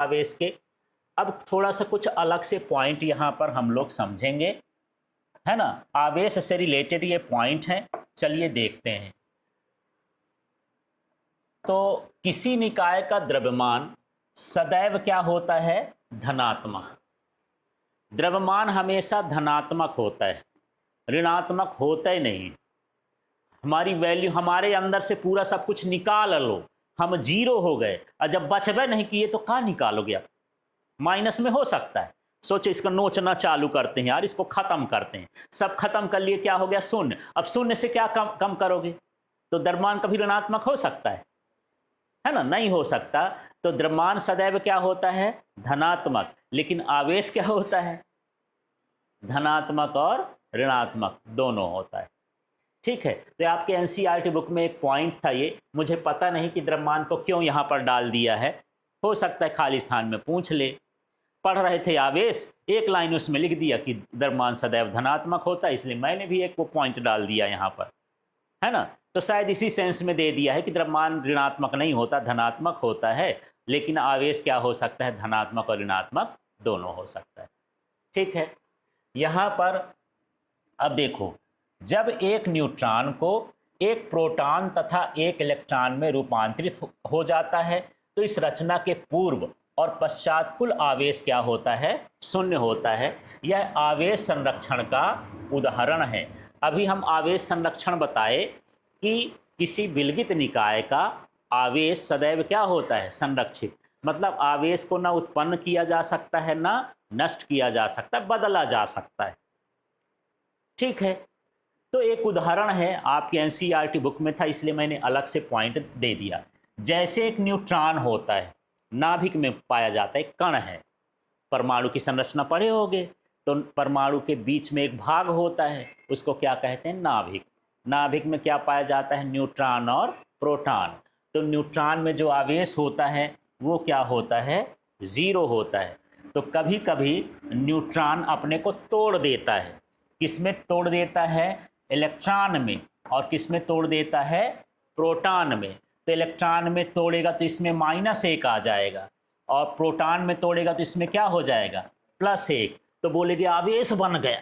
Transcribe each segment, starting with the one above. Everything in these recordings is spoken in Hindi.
आवेश के। अब थोड़ा सा कुछ अलग से पॉइंट यहाँ पर हम लोग समझेंगे, है ना। आवेश से रिलेटेड ये पॉइंट हैं, चलिए देखते हैं। तो किसी निकाय का द्रव्यमान सदैव क्या होता है, धनात्मक। द्रव्यमान हमेशा धनात्मक होता है, ऋणात्मक होता ही नहीं। हमारी वैल्यू, हमारे अंदर से पूरा सब कुछ निकाल लो, हम जीरो हो गए, और जब बचबे नहीं किए तो कहाँ निकालोगे आप, माइनस में हो सकता है। सोचो, इसको नोचना चालू करते हैं यार, इसको खत्म करते हैं, सब खत्म कर लिए, क्या हो गया, शून्य। अब शून्य से क्या कम करोगे, तो द्रव्यमान कभी ऋणात्मक हो सकता है ना, नहीं हो सकता। तो द्रव्यमान सदैव क्या होता है, धनात्मक। लेकिन आवेश क्या होता है, धनात्मक और ऋणात्मक दोनों होता है। ठीक है, तो आपके एनसीईआरटी बुक में एक पॉइंट था, ये मुझे पता नहीं कि द्रव्यमान को क्यों यहाँ पर डाल दिया है, हो सकता है खाली स्थान में पूछ ले। पढ़ रहे थे आवेश, एक लाइन उसमें लिख दिया कि द्रव्यमान सदैव धनात्मक होता है, इसलिए मैंने भी एक वो पॉइंट डाल दिया यहाँ पर, है ना। तो शायद इसी सेंस में दे दिया है कि द्रव्यमान ऋणात्मक नहीं होता, धनात्मक होता है। लेकिन आवेश क्या हो सकता है, धनात्मक और ऋणात्मक दोनों हो सकता है। ठीक है, यहाँ पर अब देखो, जब एक न्यूट्रॉन को एक प्रोटॉन तथा एक इलेक्ट्रॉन में रूपांतरित हो जाता है, तो इस रचना के पूर्व और पश्चात कुल आवेश क्या होता है, शून्य होता है। यह आवेश संरक्षण का उदाहरण है। अभी हम आवेश संरक्षण बताए कि किसी विलगित निकाय का आवेश सदैव क्या होता है, संरक्षित। मतलब आवेश को ना उत्पन्न किया जा सकता है, ना नष्ट किया जा सकता, बदला जा सकता है। ठीक है, तो एक उदाहरण है, आपकी एनसीईआरटी बुक में था, इसलिए मैंने अलग से पॉइंट दे दिया। जैसे एक न्यूट्रॉन होता है, नाभिक में पाया जाता है, कण है। परमाणु की संरचना पढ़े होगे, तो परमाणु के बीच में एक भाग होता है, उसको क्या कहते हैं, नाभिक। नाभिक में क्या पाया जाता है, न्यूट्रॉन और प्रोटॉन। तो न्यूट्रॉन में जो आवेश होता है वो क्या होता है, जीरो होता है। तो कभी कभी न्यूट्रॉन अपने को तोड़ देता है, किसमें तोड़ देता है, इलेक्ट्रॉन में, और किसमें तोड़ देता है, प्रोटॉन में। तो इलेक्ट्रॉन में तोड़ेगा तो इसमें -1 आ जाएगा, और प्रोटॉन में तोड़ेगा तो इसमें क्या हो जाएगा, +1। तो बोलेगे आवेश बन गया।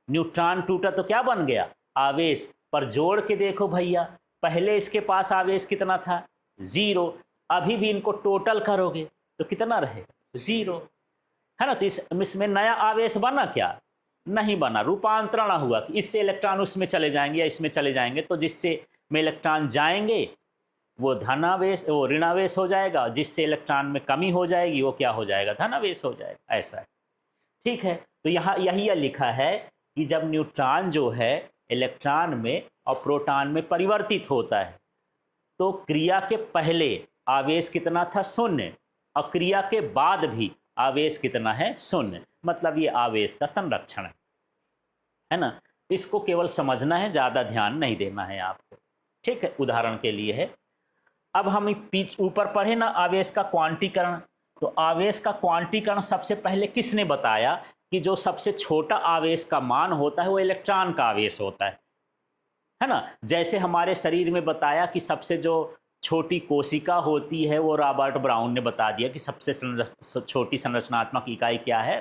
न्यूट्रॉन टूटा तो क्या बन गया, आवेश। पर जोड़ के देखो भैया, पहले इसके पास आवेश कितना था, 0। अभी भी इनको टोटल करोगे तो कितना रहेगा, 0, है ना। तो इसमें नया आवेश बना क्या, नहीं बना, रूपांतरण हुआ। इससे इलेक्ट्रॉन उसमें चले जाएंगे या इसमें चले जाएंगे, तो जिससे में इलेक्ट्रॉन जाएंगे वो धनावेश, वो ऋणावेश हो जाएगा। जिससे इलेक्ट्रॉन में कमी हो जाएगी वो क्या हो जाएगा, धनावेश हो जाएगा। ऐसा है, ठीक है। तो यहाँ यही लिखा है कि जब न्यूट्रॉन जो है इलेक्ट्रॉन में और प्रोटॉन में परिवर्तित होता है, तो क्रिया के पहले आवेश कितना था, 0, और क्रिया के बाद भी आवेश कितना है, 0। मतलब ये आवेश का संरक्षण है ना। इसको केवल समझना है, ज़्यादा ध्यान नहीं देना है आपको। ठीक है, उदाहरण के लिए है। अब हम ऊपर पढ़े ना आवेश का क्वांटीकरण। तो आवेश का क्वांटीकरण सबसे पहले किसने बताया कि जो सबसे छोटा आवेश का मान होता है वो इलेक्ट्रॉन का आवेश होता है ना। जैसे हमारे शरीर में बताया कि सबसे जो छोटी कोशिका होती है वो रॉबर्ट ब्राउन ने बता दिया कि सबसे छोटी संरचनात्मक इकाई क्या है,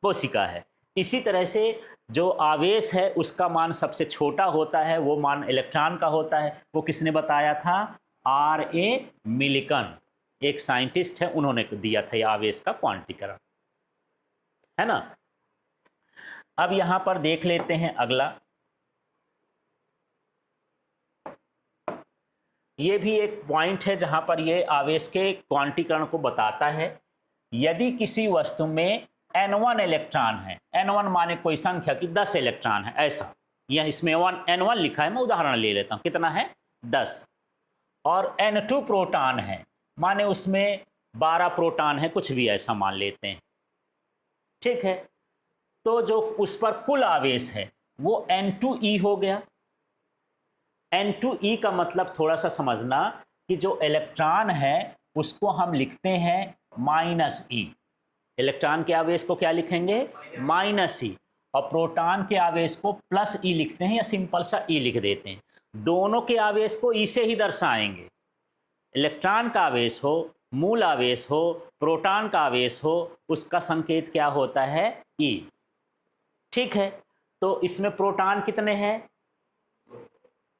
कोशिका है। इसी तरह से जो आवेश है उसका मान सबसे छोटा होता है, वो मान इलेक्ट्रॉन का होता है। वो किसने बताया था, R.A. मिलिकन, एक साइंटिस्ट है, उन्होंने दिया था ये आवेश का क्वांटीकरण, है ना। अब यहां पर देख लेते हैं अगला। ये भी एक पॉइंट है जहां पर ये आवेश के क्वांटीकरण को बताता है। यदि किसी वस्तु में n1 इलेक्ट्रॉन है, n1 माने कोई संख्या कि 10 इलेक्ट्रॉन है, ऐसा, यह इसमें n1 लिखा है, मैं उदाहरण ले लेता हूं, कितना है, 10। और n2 प्रोटॉन है, माने उसमें 12 प्रोटॉन है, कुछ भी ऐसा मान लेते हैं। ठीक है, तो जो उस पर कुल आवेश है वो n2e हो गया। n2e का मतलब थोड़ा सा समझना कि जो इलेक्ट्रॉन है उसको हम लिखते हैं -e। इलेक्ट्रॉन के आवेश को क्या लिखेंगे, -e, और प्रोटॉन के आवेश को +e लिखते हैं या सिंपल सा e लिख देते हैं। दोनों के आवेश को e से ही दर्शाएंगे। इलेक्ट्रॉन का आवेश हो मूल आवेश हो, प्रोटॉन का आवेश हो, उसका संकेत क्या होता है? ई। ठीक है, तो इसमें प्रोटॉन कितने हैं?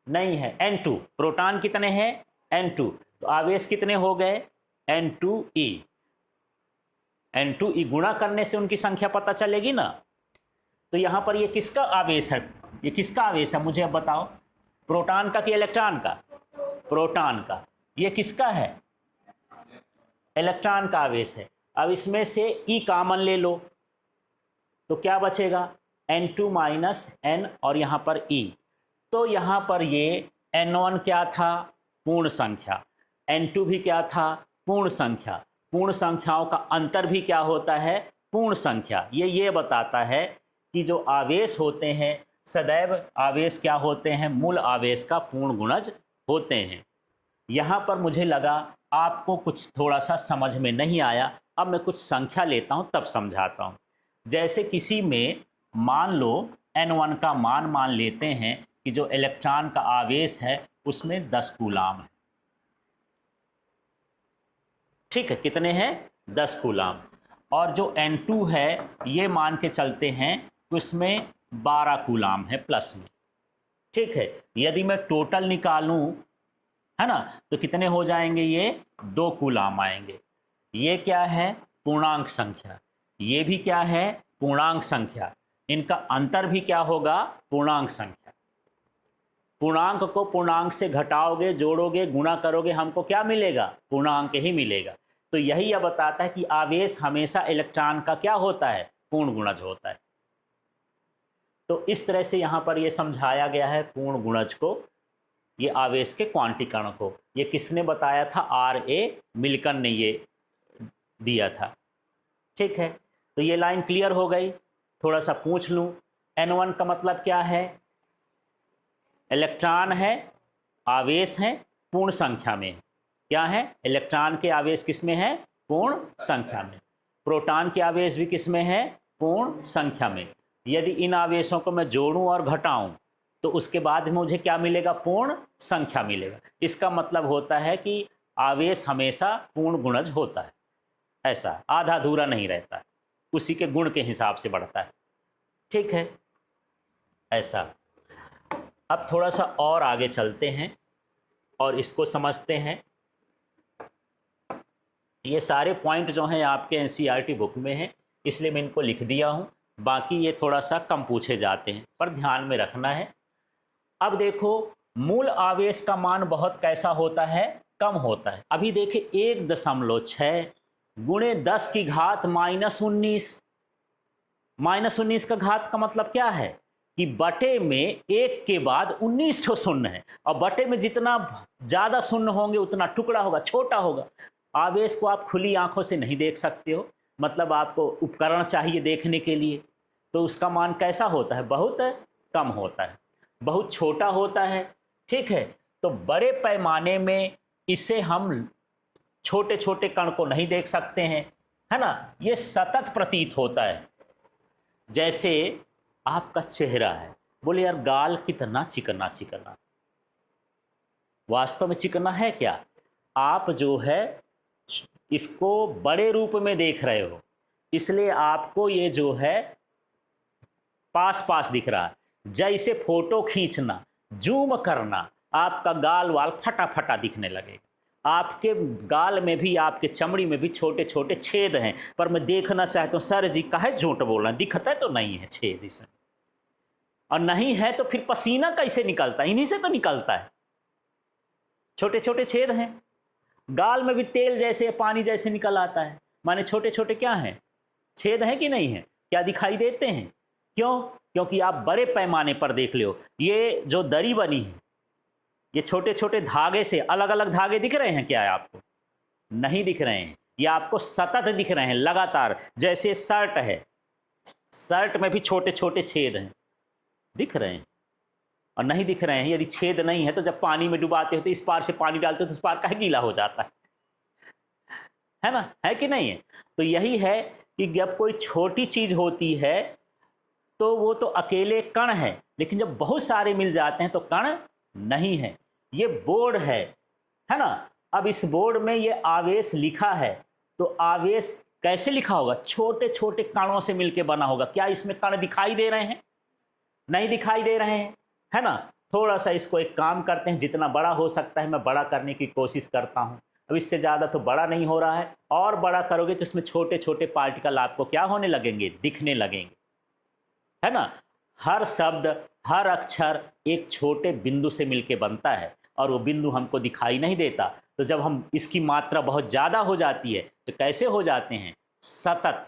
नहीं है, N2। प्रोटॉन कितने हैं? N2। तो आवेश कितने हो गए? N2e। N2e गुणा करने से उनकी संख्या पता चलेगी ना। तो यहां पर ये किसका आवेश है? ये किसका आवेश है मुझे अब बताओ? प्रोटॉन का कि इलेक्ट्रॉन का? प्रोटॉन का। ये किसका है? इलेक्ट्रॉन का आवेश है। अब इसमें से ई कॉमन ले लो तो क्या बचेगा? N2 माइनस N और यहां पर E। तो यहां पर ये N1 क्या था? पूर्ण संख्या। N2 भी क्या था? पूर्ण संख्या। पूर्ण संख्याओं का अंतर भी क्या होता है? पूर्ण संख्या। ये बताता है कि जो आवेश होते हैं सदैव आवेश क्या होते हैं? मूल आवेश का पूर्ण गुणज होते हैं। यहाँ पर मुझे लगा आपको कुछ थोड़ा सा समझ में नहीं आया। अब मैं कुछ संख्या लेता हूँ तब समझाता हूँ। जैसे किसी में मान लो N1 का मान लेते हैं कि जो इलेक्ट्रॉन का आवेश है उसमें 10 कूलाम है। ठीक है, कितने हैं? 10 कूलाम। और जो N2 है ये मान के चलते हैं कि उसमें 12 कूलाम है प्लस में। ठीक है, यदि मैं टोटल निकालूं, है ना, तो कितने हो जाएंगे? ये 2 कूलाम आएंगे। ये क्या है? पूर्णांक संख्या। ये भी क्या है? पूर्णांक संख्या। इनका अंतर भी क्या होगा? पूर्णांक संख्या। पूर्णांक को पूर्णांक से घटाओगे, जोड़ोगे, गुणा करोगे, हमको क्या मिलेगा? पूर्णांक ही मिलेगा। तो यही यह बताता है कि आवेश हमेशा इलेक्ट्रॉन का क्या होता है? पूर्ण गुणज होता है। तो इस तरह से यहाँ पर यह समझाया गया है पूर्ण गुणज को, ये आवेश के क्वांटीकरण को। ये किसने बताया था? R.A. मिल्कन ने ये दिया था। ठीक है, तो ये लाइन क्लियर हो गई। थोड़ा सा पूछ लूं, N1 का मतलब क्या है? इलेक्ट्रॉन है, आवेश है, पूर्ण संख्या में। क्या है? इलेक्ट्रॉन के आवेश किस में है? पूर्ण संख्या में। प्रोटॉन के आवेश भी किस में है? पूर्ण संख्या में। यदि इन आवेशों को मैं जोड़ूं और घटाऊं तो उसके बाद मुझे क्या मिलेगा? पूर्ण संख्या मिलेगा। इसका मतलब होता है कि आवेश हमेशा पूर्ण गुणज होता है। ऐसा आधा अधूरा नहीं रहता है, उसी के गुण के हिसाब से बढ़ता है। ठीक है, ऐसा। अब थोड़ा सा और आगे चलते हैं और इसको समझते हैं। ये सारे पॉइंट जो हैं आपके एनसीईआरटी बुक में हैं, इसलिए मैं इनको लिख दिया हूँ। बाकी ये थोड़ा सा कम पूछे जाते हैं, पर ध्यान में रखना है। अब देखो, मूल आवेश का मान बहुत कैसा होता है? कम होता है। अभी देखिए 1.6 गुणे 10 की घात -19। -19 का घात का मतलब क्या है? कि बटे में 1 के बाद 19 ठो शून्य है, और बटे में जितना ज़्यादा शून्य होंगे उतना टुकड़ा होगा, छोटा होगा। आवेश को आप खुली आंखों से नहीं देख सकते हो, मतलब आपको उपकरण चाहिए देखने के लिए। तो उसका मान कैसा होता है? बहुत कम होता है, बहुत छोटा होता है। ठीक है, तो बड़े पैमाने में इसे हम छोटे छोटे कण को नहीं देख सकते हैं, है ना। ये सतत प्रतीत होता है। जैसे आपका चेहरा है, बोले यार गाल कितना चिकना चिकना, वास्तव में चिकना है क्या? आप जो है इसको बड़े रूप में देख रहे हो, इसलिए आपको ये जो है पास पास दिख रहा है। जैसे फोटो खींचना, जूम करना, आपका गाल वाल फटा फटा दिखने लगेगा। आपके गाल में भी, आपके चमड़ी में भी छोटे छोटे छेद हैं, पर मैं देखना चाहता हूँ सर जी काहे झूठ बोल रहे हैं, दिखता तो नहीं है छेद इसमें। और नहीं है तो फिर पसीना कैसे निकलता है? इन्हीं से तो निकलता है, छोटे छोटे छेद हैं। गाल में भी तेल जैसे पानी जैसे निकल आता है, माने छोटे छोटे क्या हैं? छेद हैं कि नहीं है? क्या दिखाई देते हैं? क्यों? क्योंकि आप बड़े पैमाने पर देख लो। ये जो दरी बनी है, ये छोटे छोटे धागे से, अलग अलग धागे दिख रहे हैं क्या आपको? नहीं दिख रहे हैं, ये आपको सतत दिख रहे हैं, लगातार। जैसे शर्ट है, शर्ट में भी छोटे छोटे छेद हैं, दिख रहे हैं। और नहीं दिख रहे हैं, यदि छेद नहीं है तो जब पानी में डुबाते हो तो इस पार से पानी डालते हो तो उस पार का गीला हो जाता है ना, है कि नहीं है? तो यही है कि जब कोई छोटी चीज होती है तो वो तो अकेले कण है, लेकिन जब बहुत सारे मिल जाते हैं तो कण नहीं है। ये बोर्ड है ना, अब इस बोर्ड में ये आवेश लिखा है, तो आवेश कैसे लिखा होगा? छोटे छोटे कणों से मिलकर बना होगा। क्या इसमें कण दिखाई दे रहे हैं? नहीं दिखाई दे रहे हैं, है ना। थोड़ा सा इसको एक काम करते हैं, जितना बड़ा हो सकता है मैं बड़ा करने की कोशिश करता हूँ। अब इससे ज़्यादा तो बड़ा नहीं हो रहा है, और बड़ा करोगे तो इसमें छोटे छोटे पार्टिकल आपको क्या होने लगेंगे? दिखने लगेंगे, है ना। हर शब्द, हर अक्षर एक छोटे बिंदु से मिलके बनता है, और वो बिंदु हमको दिखाई नहीं देता। तो जब हम इसकी मात्रा बहुत ज़्यादा हो जाती है तो कैसे हो जाते हैं? सतत।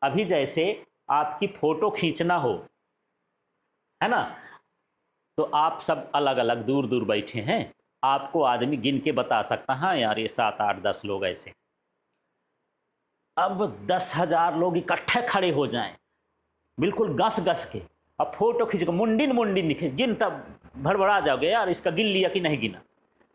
अभी जैसे आपकी फ़ोटो खींचना हो, है ना, तो आप सब अलग अलग दूर दूर बैठे हैं, आपको आदमी गिन के बता सकता है, हाँ यार ये 7 8 10 लोग ऐसे। अब 10,000 लोग इकट्ठे खड़े हो जाएं, बिल्कुल गस गस के, अब फोटो खींच के मुंडिन मुंडिन दिखे, गिन तब भड़बड़ा जाओगे, यार इसका गिन लिया कि नहीं गिना।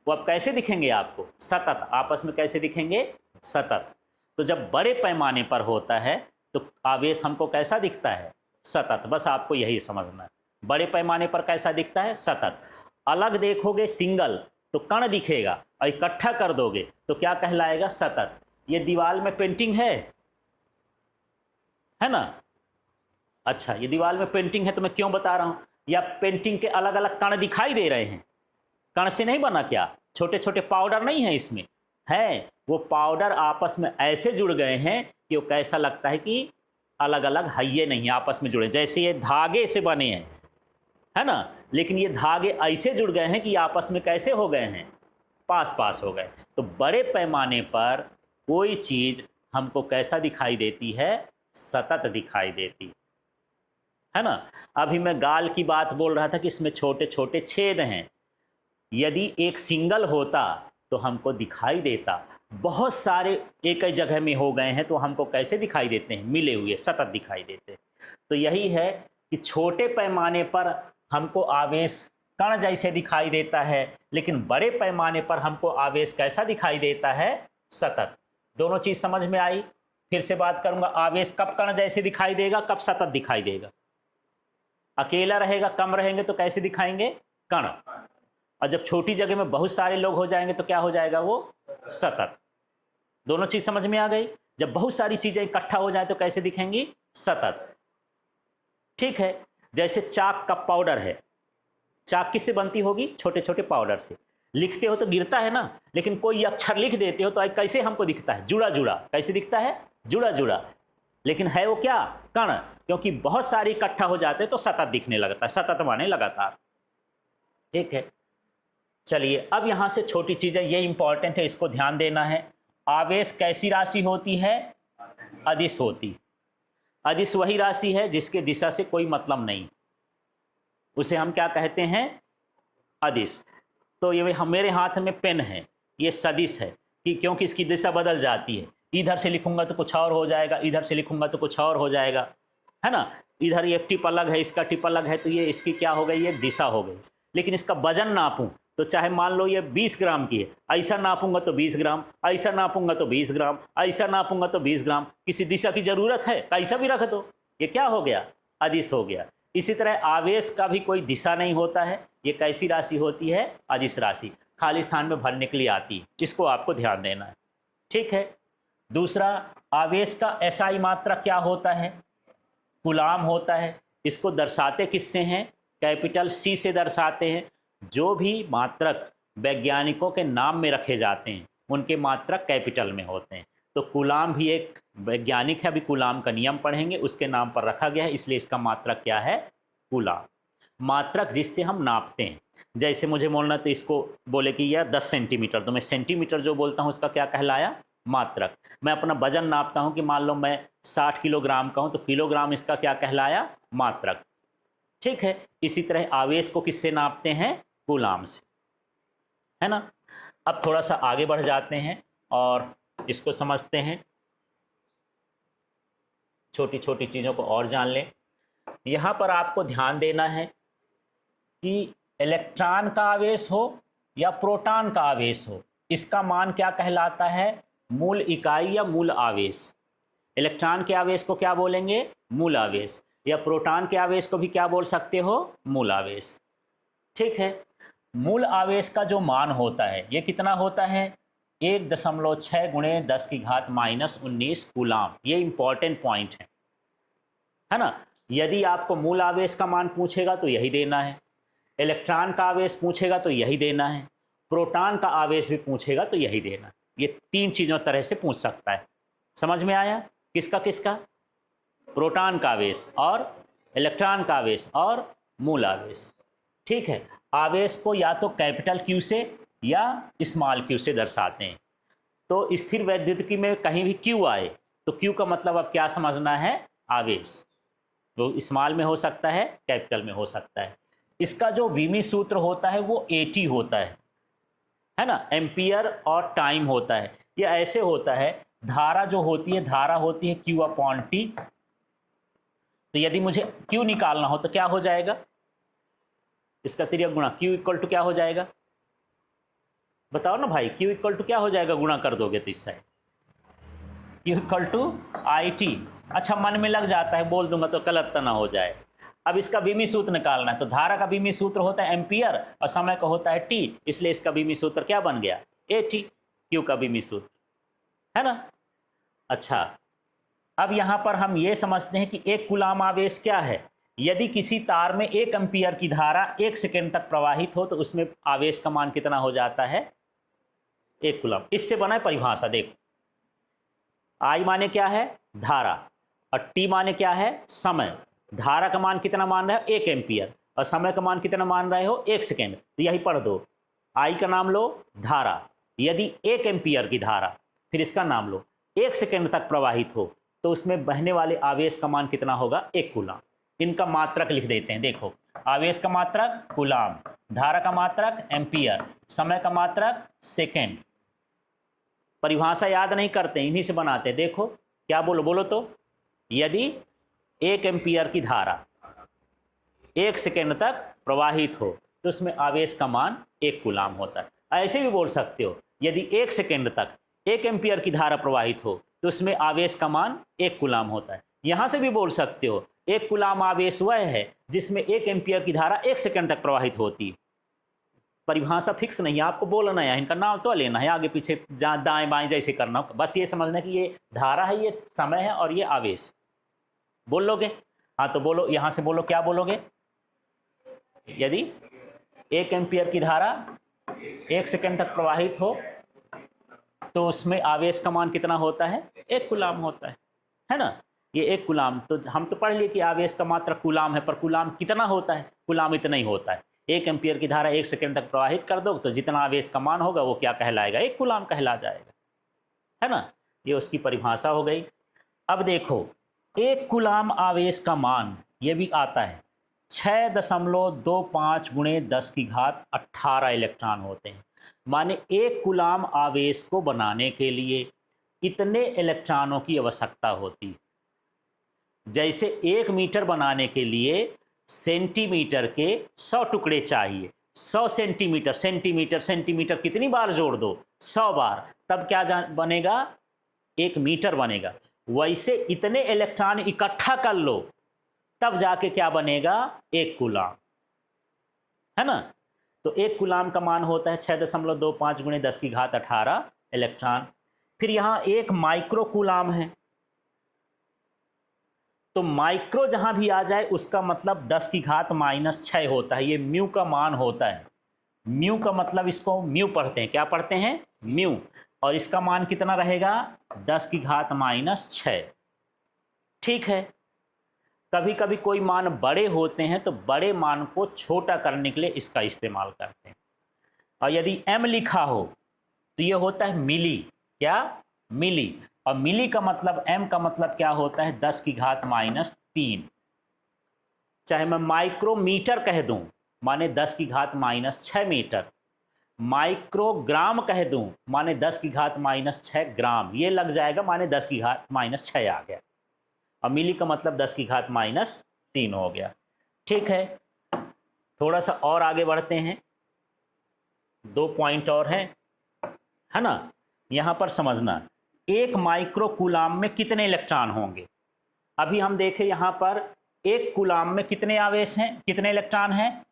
वो अब कैसे दिखेंगे आपको? सतत। आपस में कैसे दिखेंगे? सतत। तो जब बड़े पैमाने पर होता है तो आवेश हमको कैसा दिखता है? सतत। बस आपको यही समझना है, बड़े पैमाने पर कैसा दिखता है? सतत। अलग देखोगे सिंगल तो कण दिखेगा, और इकट्ठा कर दोगे तो क्या कहलाएगा? सतत। ये दीवार में पेंटिंग है ना। अच्छा, ये दीवार में पेंटिंग है तो मैं क्यों बता रहा हूँ? या पेंटिंग के अलग अलग कण दिखाई दे रहे हैं। कण से नहीं बना क्या? छोटे छोटे पाउडर नहीं है इसमें, है। वो पाउडर आपस में ऐसे जुड़ गए हैं कि वो कैसा लगता है कि अलग अलग हइये नहीं, आपस में जुड़े, जैसे ये धागे से बने हैं, है ना। लेकिन ये धागे ऐसे जुड़ गए हैं कि आपस में कैसे हो गए हैं? पास पास हो गए। तो बड़े पैमाने पर कोई चीज़ हमको कैसा दिखाई देती है? सतत दिखाई देती है ना। अभी मैं गाल की बात बोल रहा था कि इसमें छोटे छोटे छेद हैं। यदि एक सिंगल होता तो हमको दिखाई देता, बहुत सारे एक ही जगह में हो गए हैं तो हमको कैसे दिखाई देते हैं? मिले हुए, सतत दिखाई देते हैं। तो यही है कि छोटे पैमाने पर हमको आवेश कण जैसे दिखाई देता है, लेकिन बड़े पैमाने पर हमको आवेश कैसा दिखाई देता है? सतत। दोनों चीज़ समझ में आई? फिर से बात करूंगा, आवेश कब कण जैसे दिखाई देगा, कब सतत दिखाई देगा? अकेला रहेगा, कम रहेंगे तो कैसे दिखाएंगे? कण। और जब छोटी जगह में बहुत सारे लोग हो जाएंगे तो क्या हो जाएगा? वो सतत। दोनों चीज समझ में आ गई? जब बहुत सारी चीजें इकट्ठा हो जाए तो कैसे दिखेंगी? सतत। ठीक है। जैसे चाक का पाउडर है, चाक किससे बनती होगी? छोटे छोटे पाउडर से। लिखते हो तो गिरता है ना, लेकिन कोई अक्षर लिख देते हो तो कैसे हमको दिखता है? जुड़ा जुड़ा। कैसे दिखता है? जुड़ा जुड़ा। लेकिन है वो क्या? कण। क्योंकि बहुत सारे इकट्ठा हो जाते हैं तो सतत दिखने लगता है। सतत माने लगातार। ठीक है। चलिए, अब यहां से छोटी चीजें, ये इंपॉर्टेंट है, इसको ध्यान देना है। आवेश कैसी राशि होती है? अदिश होती। अदिश वही राशि है जिसके दिशा से कोई मतलब नहीं, उसे हम क्या कहते हैं? अदिश। तो ये मेरे हाथ में पेन है, ये सदिश है कि क्योंकि इसकी दिशा बदल जाती है। इधर से लिखूंगा तो कुछ और हो जाएगा, इधर से लिखूंगा तो कुछ और हो जाएगा, है ना। इधर ये टिप अलग है, इसका टिप अलग है, तो ये इसकी क्या हो गई? ये दिशा हो गई। लेकिन इसका वजन नापूं तो चाहे मान लो ये 20 ग्राम की है, ऐसा नापूंगा तो 20 ग्राम, ऐसा नापूंगा तो 20 ग्राम, ऐसा नापूंगा तो 20 ग्राम। किसी दिशा की जरूरत है? कैसा भी रख दो, ये क्या हो गया? अदिश हो गया। इसी तरह आवेश का भी कोई दिशा नहीं होता है। ये कैसी राशि होती है? अदिश राशि। खाली स्थान में भरने के लिए आती है, इसको आपको ध्यान देना है। ठीक है। दूसरा, आवेश का एसआई मात्रक क्या होता है? कूलाम होता है। इसको दर्शाते किससे हैं? कैपिटल सी से दर्शाते हैं। जो भी मात्रक वैज्ञानिकों के नाम में रखे जाते हैं उनके मात्रक कैपिटल में होते हैं। तो कूलाम भी एक वैज्ञानिक है, अभी कूलाम का नियम पढ़ेंगे, उसके नाम पर रखा गया है, इसलिए इसका मात्रक क्या है? कूलाम। मात्रक जिससे हम नापते हैं। जैसे मुझे बोलना तो इसको बोले कि यह 10 सेंटीमीटर, तो मैं सेंटीमीटर जो बोलता हूँ उसका क्या कहलाया? मात्रक। मैं अपना वजन नापता हूँ कि मान लो मैं 60 किलोग्राम का हूँ, तो किलोग्राम इसका क्या कहलाया? मात्रक। ठीक है। इसी तरह आवेश को किससे नापते हैं? कूलाम से, है ना। अब थोड़ा सा आगे बढ़ जाते हैं और इसको समझते हैं, छोटी छोटी चीज़ों को और जान लें। यहाँ पर आपको ध्यान देना है कि इलेक्ट्रॉन का आवेश हो या प्रोटॉन का आवेश हो, इसका मान क्या कहलाता है? मूल इकाई या मूल आवेश। इलेक्ट्रॉन के आवेश को क्या बोलेंगे? मूल आवेश। या प्रोटॉन के आवेश को भी क्या बोल सकते हो? मूल आवेश। ठीक है। मूल आवेश का जो मान होता है ये कितना होता है? 1.6 गुणे 10 की घात -19 कूलाम। ये इंपॉर्टेंट पॉइंट है ना। यदि आपको मूल आवेश का मान पूछेगा तो यही देना है, इलेक्ट्रॉन का आवेश पूछेगा तो यही देना है, प्रोटॉन का आवेश भी पूछेगा तो यही देना है। ये तीन चीज़ों तरह से पूछ सकता है। समझ में आया? किसका किसका? प्रोटॉन का आवेश और इलेक्ट्रॉन का आवेश और मूल आवेश। ठीक है। आवेश को या तो कैपिटल क्यू से या स्मॉल क्यू से दर्शाते हैं। तो स्थिर वैद्युतिकी में कहीं भी क्यू आए तो क्यू का मतलब अब क्या समझना है? आवेश। तो स्मॉल में हो सकता है, कैपिटल में हो सकता है। इसका जो विमी सूत्र होता है वो एटी होता है ना, एम्पियर और टाइम होता है। ये ऐसे होता है, धारा जो होती है, धारा होती है क्यू अपॉन टी। तो यदि मुझे क्यू निकालना हो तो क्या हो जाएगा? इसका तिर्यक गुणा क्यू इक्वल टू क्या हो जाएगा? बताओ ना भाई, क्यू इक्वल टू क्या हो जाएगा? गुणा कर दोगे तो इस side Q equal to I T. अच्छा, मन में लग जाता है, बोल दूंगा तो गलत तो ना हो जाए। अब इसका विमी सूत्र निकालना है, तो धारा का विमी सूत्र होता है एम्पियर और समय का होता है टी, इसलिए इसका विमी सूत्र क्या बन गया? ए टी, क्यू का विमी सूत्र, है ना। अच्छा, अब यहाँ पर हम ये समझते हैं कि एक कूलाम आवेश क्या है। यदि किसी तार में 1 एम्पियर की धारा 1 सेकेंड तक प्रवाहित हो तो उसमें आवेश का मान कितना हो जाता है? 1 कूलाम। इससे बना है परिभाषा, देखो। आई माने क्या है? धारा, और टी माने क्या है? समय। धारा का मान कितना मान रहे हो? 1 एम्पियर, और समय का मान कितना मान रहे हो? 1 सेकेंड। तो यही पढ़ दो, आई का नाम लो धारा। यदि 1 एम्पियर की धारा, फिर इसका नाम लो, 1 सेकेंड तक प्रवाहित हो तो उसमें बहने वाले आवेश का मान कितना होगा? 1 कूलाम। इनका मात्रक लिख देते हैं, देखो। आवेश का मात्रक कूलाम, धारा का मात्रक एम्पियर, समय का मात्रक सेकेंड। परिभाषा याद नहीं करते, इन्हीं से बनाते हैं। देखो क्या बोलो, बोलो तो। यदि 1 एम्पियर की धारा 1 सेकेंड तक प्रवाहित हो तो उसमें आवेश का मान 1 कूलाम होता है। ऐसे भी बोल सकते हो, यदि 1 सेकेंड तक 1 एम्पियर की धारा प्रवाहित हो तो उसमें आवेश का मान 1 कूलाम होता है। यहाँ से भी बोल सकते हो, 1 कूलाम आवेश वह है जिसमें 1 एम्पियर की धारा 1 सेकेंड तक प्रवाहित होती है। परिभाषा फिक्स नहीं है, आपको बोलना है, इनका नाम तो लेना है, आगे पीछे जहाँ दाएं बाएं जैसे करना हो। बस ये समझना कि ये धारा है, ये समय है और ये आवेश। बोल लोगे? हाँ तो बोलो, यहाँ से बोलो, क्या बोलोगे? यदि 1 एम्पियर की धारा 1 सेकेंड तक प्रवाहित हो तो उसमें आवेश का मान कितना होता है? 1 कूलाम होता है ना। ये 1 कूलाम, तो हम तो पढ़ लिए कि आवेश का मात्रा कूलाम है, पर कूलाम कितना होता है? कूलाम इतना ही होता है। 1 एम्पियर की धारा 1 सेकेंड तक प्रवाहित कर दो तो जितना आवेश का मान होगा वो क्या कहलाएगा? 1 कूलाम कहला जाएगा, है ना। ये उसकी परिभाषा हो गई। अब देखो, 1 कूलाम आवेश का मान ये भी आता है 6.25 गुणे 10 की घात 18 इलेक्ट्रॉन होते हैं। माने 1 कूलाम आवेश को बनाने के लिए इतने इलेक्ट्रॉनों की आवश्यकता होती है। जैसे 1 मीटर बनाने के लिए सेंटीमीटर के 100 टुकड़े चाहिए। 100 सेंटीमीटर, सेंटीमीटर सेंटीमीटर कितनी बार जोड़ दो? 100 बार, तब क्या बनेगा? 1 मीटर बनेगा। वैसे इतने इलेक्ट्रॉन इकट्ठा कर लो तब जाके क्या बनेगा? 1 कूलाम, है ना। तो 1 कूलाम का मान होता है 6.25 गुणे 10 की घात 18 इलेक्ट्रॉन। फिर यहाँ 1 माइक्रो कूलाम है, तो माइक्रो जहां भी आ जाए उसका मतलब 10 की घात -6 होता है। ये म्यू का मान होता है। म्यू का मतलब, इसको म्यू पढ़ते हैं, क्या पढ़ते हैं? म्यू। और इसका मान कितना रहेगा? 10 की घात -6। ठीक है। कभी कभी कोई मान बड़े होते हैं तो बड़े मान को छोटा करने के लिए इसका इस्तेमाल करते हैं। और यदि m लिखा हो तो ये होता है मिली। क्या? मिली। और मिली का मतलब, m का मतलब क्या होता है? 10 की घात -3। चाहे मैं माइक्रोमीटर कह दूं माने 10 की घात -6 मीटर, माइक्रोग्राम कह दूं माने 10 की घात -6 ग्राम, ये लग जाएगा माने 10 की घात -6 आ गया। और मिली का मतलब 10 की घात -3 हो गया। ठीक है, थोड़ा सा और आगे बढ़ते हैं, 2 पॉइंट और हैं, है ना। यहां पर समझना, 1 माइक्रो कूलाम में कितने इलेक्ट्रॉन होंगे। अभी हम देखें यहां पर 1 कूलाम में कितने आवेश हैं, कितने इलेक्ट्रॉन हैं?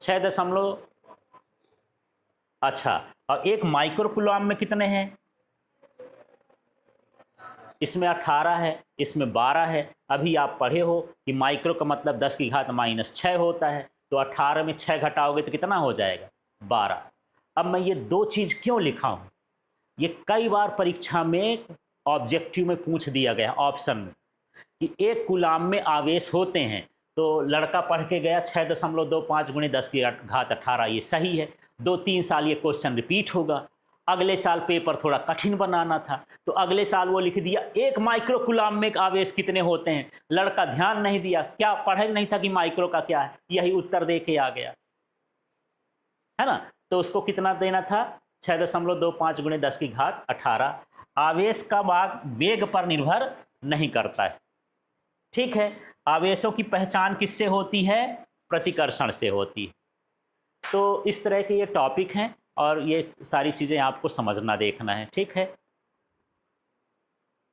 6 दशमलव, अच्छा, और एक माइक्रो कूलम में कितने हैं? इसमें 18 है, इसमें 12 है। अभी आप पढ़े हो कि माइक्रो का मतलब 10 की घात -6 होता है, तो 18 में 6 घटाओगे तो कितना हो जाएगा? 12। अब मैं ये दो चीज़ क्यों लिखा हूँ, ये कई बार परीक्षा में ऑब्जेक्टिव में पूछ दिया गया ऑप्शन में कि एक कूलाम में आवेश होते हैं, तो लड़का पढ़ के गया 6.25 × 10 की घात 18, ये सही है। 2-3 साल ये क्वेश्चन रिपीट होगा। अगले साल पेपर थोड़ा कठिन बनाना था, तो अगले साल वो लिख दिया एक माइक्रो कूलाम में आवेश कितने होते हैं। लड़का ध्यान नहीं दिया, क्या पढ़े नहीं था कि माइक्रो का क्या है, यही उत्तर दे के आ गया, है ना। तो उसको कितना देना था? 6.25 × 10 की घात 18। आवेश का भाग वेग पर निर्भर नहीं करता है, ठीक है। आवेशों की पहचान किससे होती है? प्रतिकर्षण से होती है। तो इस तरह के ये टॉपिक हैं और ये सारी चीज़ें आपको समझना देखना है, ठीक है।